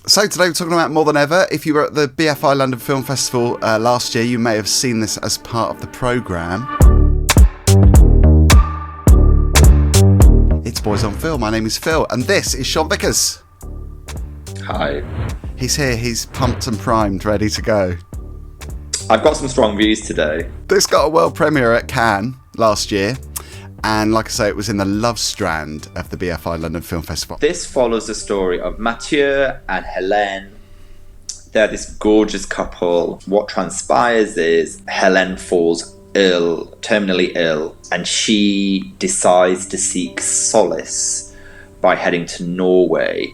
So today we're talking about More Than Ever. If you were at the BFI London Film Festival last year, you may have seen this as part of the programme. It's Boys on Film. My name is Phil, and this is Sean Vickers. Hi. He's here. He's pumped and primed, ready to go. I've got some strong views today. This got a world premiere at Cannes last year. And like I say, it was in the love strand of the BFI London Film Festival. This follows the story of Mathieu and Hélène. They're this gorgeous couple. What transpires is Hélène falls ill, terminally ill, and she decides to seek solace by heading to Norway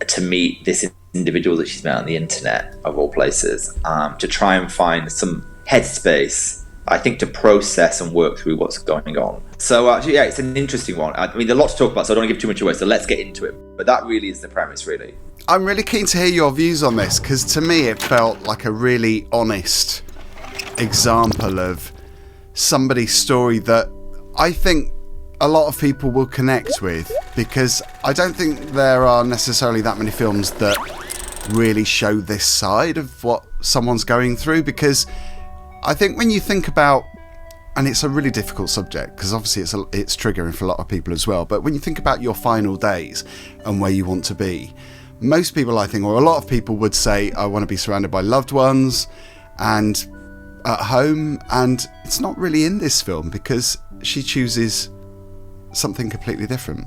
to meet this individual that she's met on the internet, of all places, to try and find some headspace, I think, to process and work through what's going on. So yeah, it's an interesting one. I mean, there's a lot to talk about, so I don't want to give too much away, so let's get into it. But that really is the premise, really. I'm really keen to hear your views on this, because to me it felt like a really honest example of somebody's story that I think a lot of people will connect with, because I don't think there are necessarily that many films that really show this side of what someone's going through, because I think when you think about, and it's a really difficult subject because obviously it's triggering for a lot of people as well, but when you think about your final days and where you want to be, most people, I think, or a lot of people would say, I want to be surrounded by loved ones and at home, and it's not really in this film because she chooses something completely different,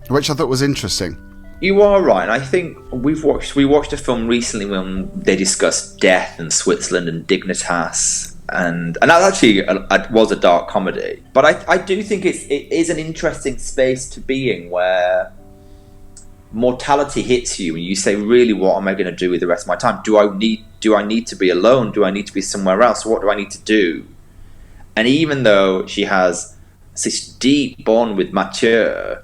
which I thought was interesting. You are right. I think we watched a film recently when they discussed death and Switzerland and Dignitas, and that actually was a dark comedy. But I do think it is an interesting space to be in, where mortality hits you and you say, really, what am I going to do with the rest of my time? Do I need to be alone? Do I need to be somewhere else? What do I need to do? And even though she has this deep bond with Mathieu,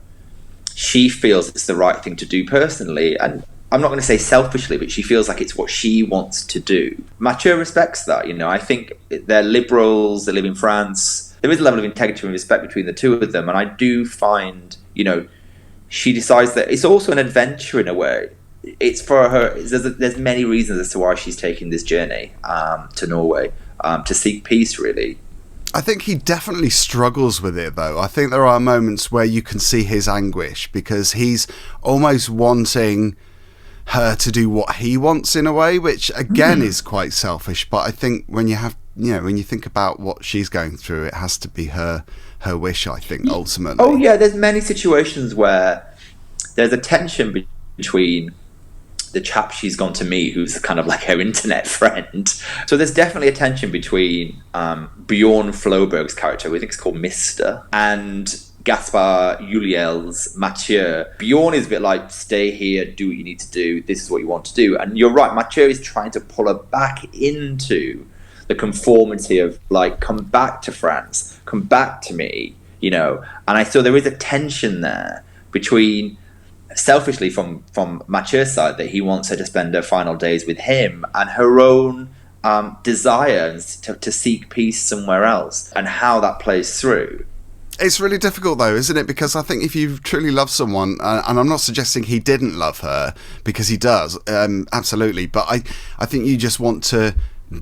she feels it's the right thing to do personally, and I'm not going to say selfishly, but she feels like it's what she wants to do. Mathieu respects that, you know. I think they're liberals, they live in France. There is a level of integrity and respect between the two of them, and I do find, you know, she decides that it's also an adventure in a way. It's for her, there's many reasons as to why she's taking this journey to Norway, to seek peace, really. I think he definitely struggles with it, though. I think there are moments where you can see his anguish, because he's almost wanting her to do what he wants in a way, which again is quite selfish. But I think when you think about what she's going through, it has to be her wish, I think, ultimately. Oh yeah, there's many situations where there's a tension between the chap she's gone to meet, who's kind of like her internet friend. So there's definitely a tension between Bjorn Floberg's character, who I think is called Mr., and Gaspard Ulliel's Mathieu. Bjorn is a bit like, stay here, do what you need to do, this is what you want to do. And you're right, Mathieu is trying to pull her back into the conformity of, like, come back to France, come back to me, you know. And I saw there is a tension there between, selfishly from Mathieu's side, that he wants her to spend her final days with him, and her own desire to seek peace somewhere else, and how that plays through. It's really difficult, though, isn't it? Because I think if you truly love someone, and I'm not suggesting he didn't love her, because he does, absolutely, but I think you just want to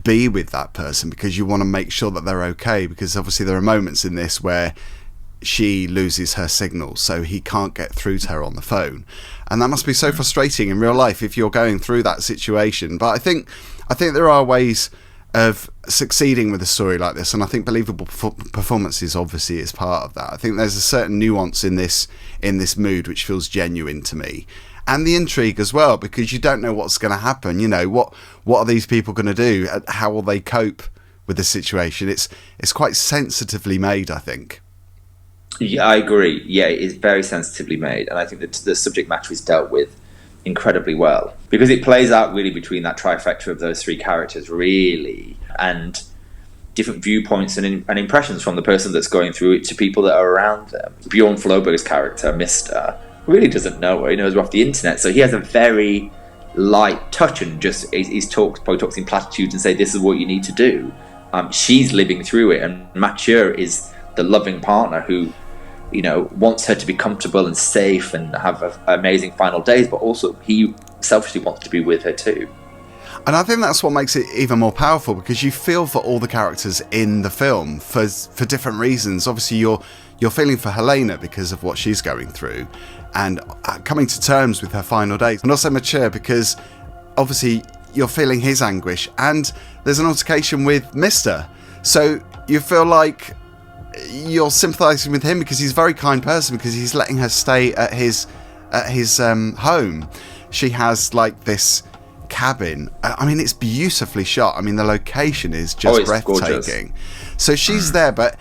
be with that person because you want to make sure that they're okay, because obviously there are moments in this where she loses her signal, so he can't get through to her on the phone, and that must be so frustrating in real life if you're going through that situation. But I think there are ways of succeeding with a story like this, and I think believable performances obviously is part of that. I think there's a certain nuance in this mood which feels genuine to me, and the intrigue as well, because you don't know what's going to happen. You know, what are these people going to do? How will they cope with the situation? It's quite sensitively made, I think. Yeah, I agree. Yeah, it is very sensitively made, and I think that the subject matter is dealt with incredibly well, because it plays out really between that trifecta of those three characters, really, and different viewpoints and impressions from the person that's going through it to people that are around them. Bjorn Floberg's character, Mr., really doesn't know her. He knows her off the internet, so he has a very light touch, and just probably talks in platitudes and say, this is what you need to do. She's living through it, and Mathieu is the loving partner who, you know, wants her to be comfortable and safe and have amazing final days, but also he selfishly wants to be with her too. And I think that's what makes it even more powerful, because you feel for all the characters in the film for different reasons. Obviously, you're feeling for Helena because of what she's going through and coming to terms with her final days. And also Mature because obviously you're feeling his anguish. And there's an altercation with Mister. So you feel like you're sympathising with him because he's a very kind person, because he's letting her stay at his home. She has like this cabin. I mean, it's beautifully shot. I mean, the location is just breathtaking. Gorgeous. So she's there, but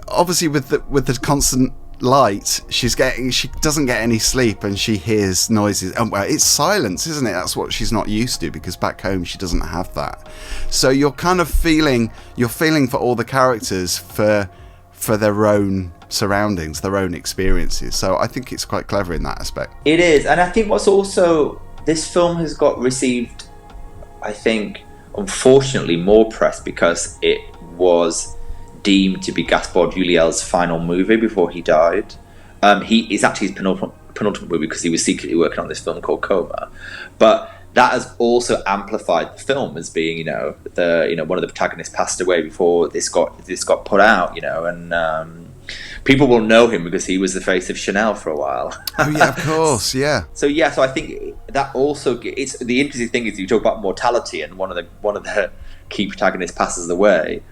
obviously with the constant light, she doesn't get any sleep, and she hears noises. And well, it's silence, isn't it? That's what she's not used to, because back home she doesn't have that. So you're kind of feeling for all the characters for their own surroundings, their own experiences. So I think it's quite clever in that aspect. It is, and I think what's also, this film has received, I think, unfortunately, more press because it was deemed to be Gaspard Ulliel's final movie before he died. It's actually his penultimate movie, because he was secretly working on this film called Coma. But that has also amplified the film as being, one of the protagonists passed away before this got put out, and people will know him because he was the face of Chanel for a while. Oh yeah, of course, yeah. So I think that also, it's the interesting thing is you talk about mortality, and one of the key protagonists passes away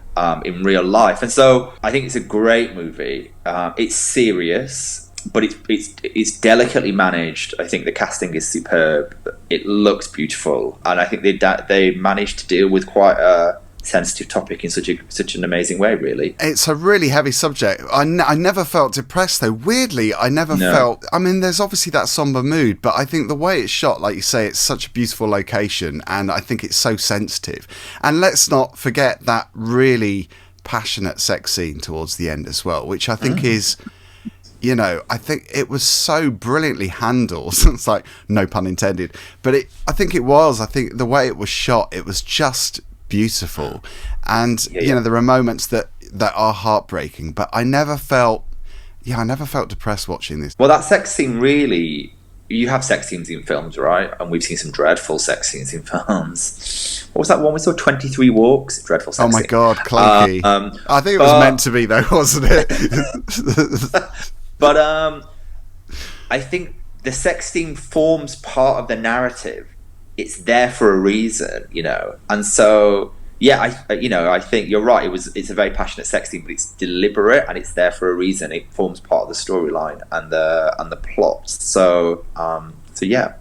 in real life, and so I think it's a great movie. It's serious, but it's delicately managed. I think the casting is superb. It looks beautiful, and I think they managed to deal with quite a sensitive topic in such an amazing way. Really, it's a really heavy subject. I never felt depressed though. Weirdly, I never felt. I mean, there's obviously that somber mood, but I think the way it's shot, like you say, it's such a beautiful location, and I think it's so sensitive. And let's not forget that really passionate sex scene towards the end as well, which I think is. I think it was so brilliantly handled. It's like, no pun intended. But I think the way it was shot, it was just beautiful. And, there were moments that are heartbreaking. But I never felt depressed watching this. Well, that sex scene really... You have sex scenes in films, right? And we've seen some dreadful sex scenes in films. What was that one we saw? 23 Walks? Dreadful sex scene. Oh my God, clunky. I think it was meant to be though, wasn't it? But I think the sex scene forms part of the narrative. It's there for a reason, And so, I think you're right. It's a very passionate sex scene, but it's deliberate and it's there for a reason. It forms part of the storyline and the plot. So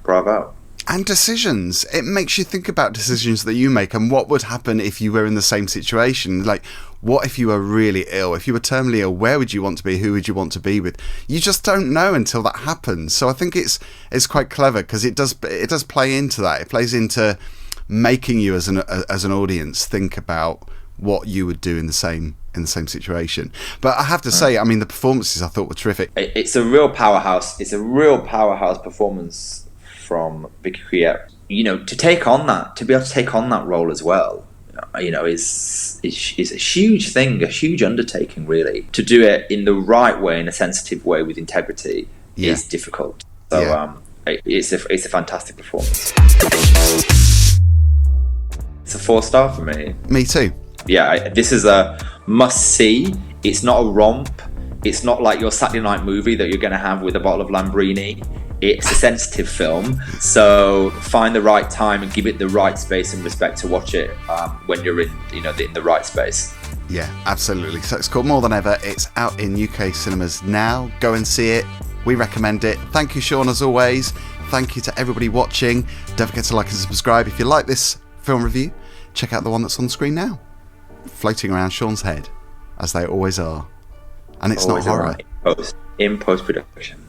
bravo. And decisions. It makes you think about decisions that you make and what would happen if you were in the same situation. Like, what if you were really ill? If you were terminally ill, where would you want to be? Who would you want to be with? You just don't know until that happens. So I think it's quite clever because it does play into that. It plays into making you as an audience think about what you would do in the same situation. But I have to say, I mean, the performances I thought were terrific. It's a real powerhouse. It's a real powerhouse performance from Vicky Krieps. To take on that, to be able to take on that role as well, is a huge thing, a huge undertaking, really. To do it in the right way, in a sensitive way, with integrity, is difficult. So it's a fantastic performance. It's a 4-star for me. Me too. Yeah, this is a must-see. It's not a romp. It's not like your Saturday night movie that you're going to have with a bottle of Lambrini. It's a sensitive film, so find the right time and give it the right space and respect to watch it when you're in the right space. Yeah, absolutely. So it's called More Than Ever. It's out in UK cinemas now. Go and see it. We recommend it. Thank you, Sean, as always. Thank you to everybody watching. Don't forget to like and subscribe. If you like this film review, check out the one that's on the screen now, floating around Sean's head, as they always are. And it's always not horror. In post-production.